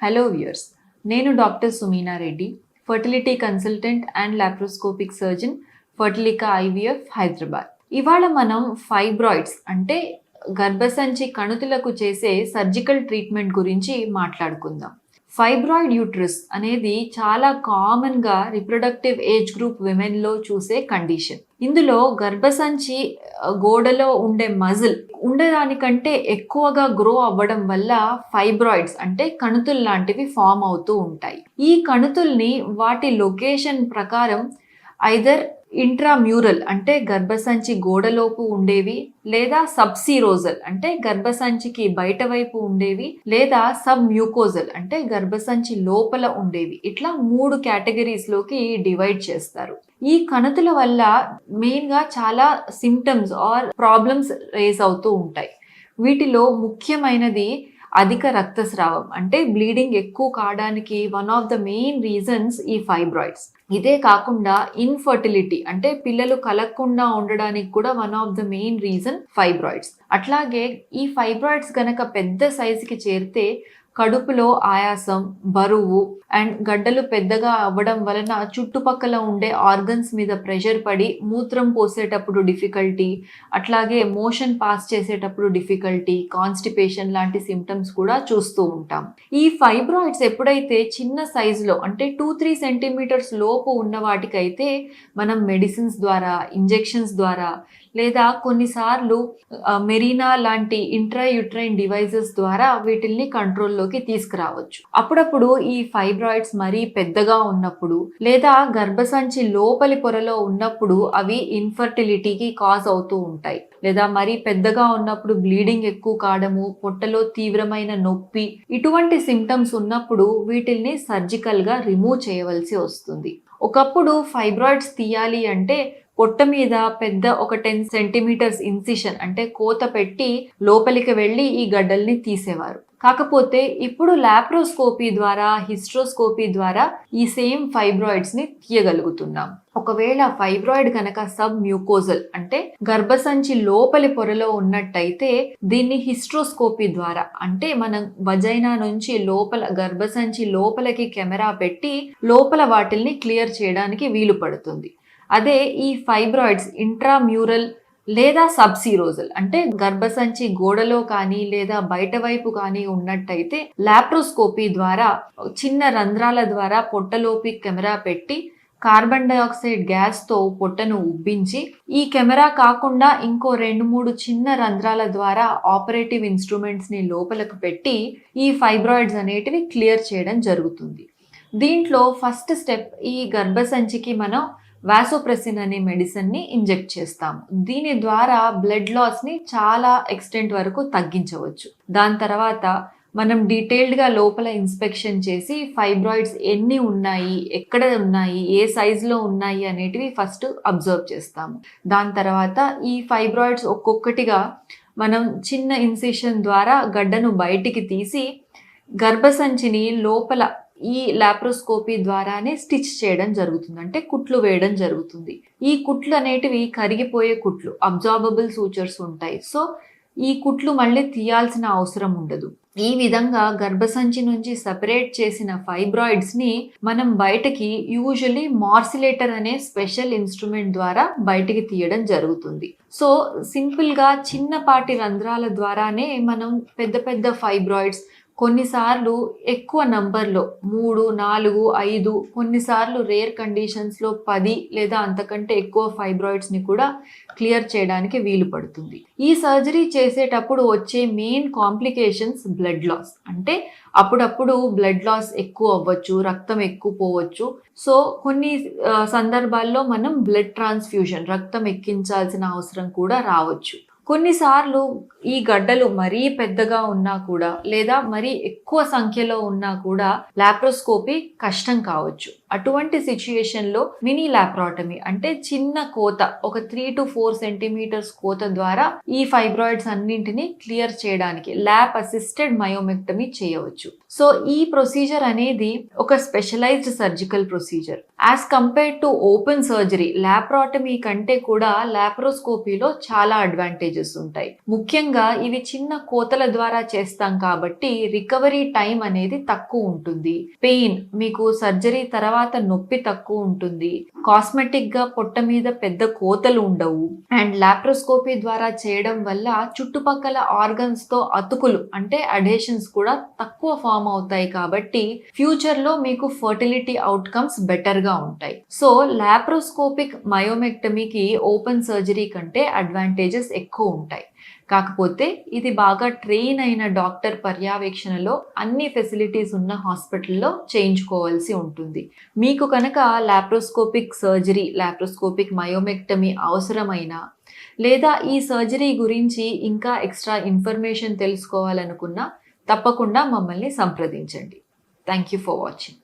Hello viewers, నేను doctor Sumeena Reddy, fertility consultant and laparoscopic surgeon, Fertilika IVF Hyderabad. ఇవాళ మనం ఫైబ్రాయిడ్స్ అంటే గర్భసంచి కణుతులకు చేసే సర్జికల్ ట్రీట్మెంట్ గురించి మాట్లాడుకుందాం. ఫైబ్రాయిడ్ యూట్రస్ అనేది చాలా కామన్గా రిప్రొడక్టివ్ ఏజ్ గ్రూప్ విమెన్లో చూసే కండిషన్. ఇందులో గర్భసంచి గోడలో ఉండే మజిల్ ఉండడానికంటే ఎక్కువగా గ్రో అవ్వడం వల్ల ఫైబ్రాయిడ్స్ అంటే కణుతులు లాంటివి ఫామ్ అవుతూ ఉంటాయి. ఈ కణుతుల్ని వాటి లొకేషన్ ప్రకారం ఐదర్ ఇంట్రామ్యూరల్ అంటే గర్భసంచి గోడలోపు ఉండేవి, లేదా సబ్సీరోజల్ అంటే గర్భసంచికి బయట వైపు ఉండేవి, లేదా సబ్ మ్యూకోజల్ అంటే గర్భసంచి లోపల ఉండేవి. ఇట్లా 3 కేటగిరీస్ లోకి డివైడ్ చేస్తారు. ఈ కణుతుల వల్ల మెయిన్గా చాలా సిమ్టమ్స్ ఆర్ ప్రాబ్లమ్స్ రేస్ అవుతూ ఉంటాయి. వీటిలో ముఖ్యమైనది అధిక రక్తస్రావం అంటే బ్లీడింగ్ ఎక్కువ కావడానికి one of the main reasons ఈ ఫైబ్రాయిడ్స్. ఇదే కాకుండా ఇన్ఫర్టిలిటీ అంటే పిల్లలు కలగకుండా ఉండడానికి కూడా one of the main reason fibroids. అట్లాగే ఈ ఫైబ్రాయిడ్స్ గనక పెద్ద సైజుకి చేరితే కడుపులో ఆయాసం, బరువు అండ్ గడ్డలు పెద్దగా అవ్వడం వలన చుట్టుపక్కల ఉండే ఆర్గన్స్ మీద ప్రెషర్ పడి మూత్రం పోసేటప్పుడు డిఫికల్టీ, అట్లాగే మోషన్ పాస్ చేసేటప్పుడు డిఫికల్టీ, కాన్స్టిపేషన్ లాంటి సిమ్టమ్స్ కూడా చూస్తూ ఉంటాం. ఈ ఫైబ్రాయిడ్స్ ఎప్పుడైతే చిన్న సైజులో అంటే 2-3 సెంటీమీటర్స్ లోపు ఉన్న వాటికైతే మనం మెడిసిన్స్ ద్వారా, ఇంజెక్షన్స్ ద్వారా, లేదా కొన్నిసార్లు మెరీనా లాంటి ఇంట్రాయూట్రైన్ డివైజెస్ ద్వారా వీటిల్ని కంట్రోల్లోకి తీసుకురావచ్చు. అప్పుడప్పుడు ఈ ఫైబ్రాయిడ్స్ మరీ పెద్దగా ఉన్నప్పుడు లేదా గర్భసంచి లోపలి పొరలో ఉన్నప్పుడు అవి ఇన్ఫర్టిలిటీకి కాజ్ అవుతూ ఉంటాయి. లేదా మరీ పెద్దగా ఉన్నప్పుడు బ్లీడింగ్ ఎక్కువ కావడము, పొట్టలో తీవ్రమైన నొప్పి, ఇటువంటి సిమ్టమ్స్ ఉన్నప్పుడు వీటిల్ని సర్జికల్గా రిమూవ్ చేయవలసి వస్తుంది. ఒకప్పుడు ఫైబ్రాయిడ్స్ తీయాలి అంటే పొట్ట మీద పెద్ద ఒక 10 సెంటీమీటర్స్ ఇన్సిషన్ అంటే కోత పెట్టి లోపలికి వెళ్ళి ఈ గడ్డల్ని తీసేవారు. కాకపోతే ఇప్పుడు లాప్రోస్కోపీ ద్వారా, హిస్ట్రోస్కోపీ ద్వారా ఈ సేమ్ ఫైబ్రాయిడ్స్ ని తీయగలుగుతున్నాం. ఒకవేళ ఫైబ్రాయిడ్ కనుక సబ్ మ్యూకోజల్ అంటే గర్భసంచి లోపలి పొరలో ఉన్నట్టయితే దీన్ని హిస్ట్రోస్కోపీ ద్వారా అంటే మనం వజైనా నుంచి లోపల గర్భసంచి లోపలికి కెమెరా పెట్టి లోపల వాటిల్ని క్లియర్ చేయడానికి వీలు పడుతుంది. అదే ఈ ఫైబ్రాయిడ్స్ ఇంట్రామ్యూరల్ లేదా సబ్సీరోజల్ అంటే గర్భసంచి గోడలో కానీ లేదా బయట వైపు కానీ ఉన్నట్టయితే లాప్రోస్కోపీ ద్వారా చిన్న రంధ్రాల ద్వారా పొట్టలోకి కెమెరా పెట్టి కార్బన్ డైఆక్సైడ్ గ్యాస్తో పొట్టను ఉబ్బించి ఈ కెమెరా కాకుండా ఇంకో 2-3 చిన్న రంధ్రాల ద్వారా ఆపరేటివ్ ఇన్స్ట్రుమెంట్స్ని లోపలకు పెట్టి ఈ ఫైబ్రాయిడ్స్ అనేటివి క్లియర్ చేయడం జరుగుతుంది. దీంట్లో ఫస్ట్ స్టెప్ ఈ గర్భసంచికి మనం వాసోప్రెసిన్ అనే మెడిసిన్ని ఇంజెక్ట్ చేస్తాము. దీని ద్వారా బ్లడ్ లాస్ని చాలా ఎక్స్టెంట్ వరకు తగ్గించవచ్చు. దాని తర్వాత మనం డీటెయిల్డ్గా లోపల ఇన్స్పెక్షన్ చేసి ఫైబ్రాయిడ్స్ ఎన్ని ఉన్నాయి, ఎక్కడ ఉన్నాయి, ఏ సైజులో ఉన్నాయి అనేటివి ఫస్ట్ అబ్జర్వ్ చేస్తాము. దాని తర్వాత ఈ ఫైబ్రాయిడ్స్ ఒక్కొక్కటిగా మనం చిన్న ఇన్సిషన్ ద్వారా గడ్డను బయటికి తీసి గర్భసంచిని లోపల ఈ లాప్రోస్కోపీ ద్వారానే స్టిచ్ చేయడం జరుగుతుంది, అంటే కుట్లు వేయడం జరుగుతుంది. ఈ కుట్లు అనేటివి కరిగిపోయే కుట్లు, అబ్జార్బబుల్ సూచర్స్ ఉంటాయి. సో ఈ కుట్లు మళ్ళీ తీయాల్సిన అవసరం ఉండదు. ఈ విధంగా గర్భసంచి నుంచి సెపరేట్ చేసిన ఫైబ్రాయిడ్స్ ని మనం బయటకి యూజువల్లీ మార్సిలేటర్ అనే స్పెషల్ ఇన్స్ట్రుమెంట్ ద్వారా బయటికి తీయడం జరుగుతుంది. సో సింపుల్ గా చిన్నపాటి రంధ్రాల ద్వారానే మనం పెద్ద పెద్ద ఫైబ్రాయిడ్స్ కొన్నిసార్లు ఎక్కువ నంబర్లో 3, 4, 5 కొన్నిసార్లు రేర్ కండిషన్స్లో 10 లేదా అంతకంటే ఎక్కువ ఫైబ్రాయిడ్స్ని కూడా క్లియర్ చేయడానికి వీలు పడుతుంది. ఈ సర్జరీ చేసేటప్పుడు వచ్చే మెయిన్ కాంప్లికేషన్స్ బ్లడ్ లాస్ అంటే అప్పుడప్పుడు బ్లడ్ లాస్ ఎక్కువ అవ్వచ్చు, రక్తం ఎక్కువ పోవచ్చు. సో కొన్ని సందర్భాల్లో మనం బ్లడ్ ట్రాన్స్ఫ్యూజన్ రక్తం ఎక్కించాల్సిన అవసరం కూడా రావచ్చు. కొన్నిసార్లు ఈ గడ్డలు మరీ పెద్దగా ఉన్నా కూడా లేదా మరీ ఎక్కువ సంఖ్యలో ఉన్నా కూడా లాప్రోస్కోపీ కష్టం కావచ్చు. అటువంటి సిచ్యుయేషన్లో మినీ లాప్రాటమీ అంటే చిన్న కోత, ఒక 3-4 సెంటీమీటర్స్ కోత ద్వారా ఈ ఫైబ్రాయిడ్స్ అన్నింటినీ క్లియర్ చేయడానికి ల్యాప్ అసిస్టెడ్ మయోమెక్టమీ చేయవచ్చు. సో ఈ ప్రొసీజర్ అనేది ఒక specialised surgical procedure. As compared to open surgery laparotomy కంటే కూడా లాప్రోస్కోపీలో చాలా అడ్వాంటేజెస్ ఉంటాయి. ముఖ్యంగా ముఖ్యంగా ఇవి చిన్న కోతల ద్వారా చేస్తాం కాబట్టి రికవరీ టైం అనేది తక్కువ ఉంటుంది. పెయిన్ మీకు సర్జరీ తర్వాత నొప్పి తక్కువ ఉంటుంది. కాస్మెటిక్ గా పొట్ట మీద పెద్ద కోతలు ఉండవు. అండ్ లాప్రోస్కోపీ ద్వారా చేయడం వల్ల చుట్టుపక్కల ఆర్గన్స్ తో అతుకులు అంటే అడేషన్స్ కూడా తక్కువ ఫామ్ అవుతాయి కాబట్టి ఫ్యూచర్ లో మీకు ఫర్టిలిటీ అవుట్కమ్స్ బెటర్ గా ఉంటాయి. సో లాప్రోస్కోపిక్ మయోమెక్టమీకి ఓపెన్ సర్జరీ కంటే అడ్వాంటేజెస్ ఎక్కువ ఉంటాయి. కాకపోతే ఇది బాగా ట్రైన్ అయిన డాక్టర్ పర్యవేక్షణలో అన్ని ఫెసిలిటీస్ ఉన్న హాస్పిటల్లో చేయించుకోవాల్సి ఉంటుంది. మీకు కనుక లాప్రోస్కోపిక్ సర్జరీ, లాప్రోస్కోపిక్ మయోమెక్టమీ అవసరమైనా లేదా ఈ సర్జరీ గురించి ఇంకా ఎక్స్ట్రా ఇన్ఫర్మేషన్ తెలుసుకోవాలనుకున్నా తప్పకుండా మమ్మల్ని సంప్రదించండి. Thank you for watching.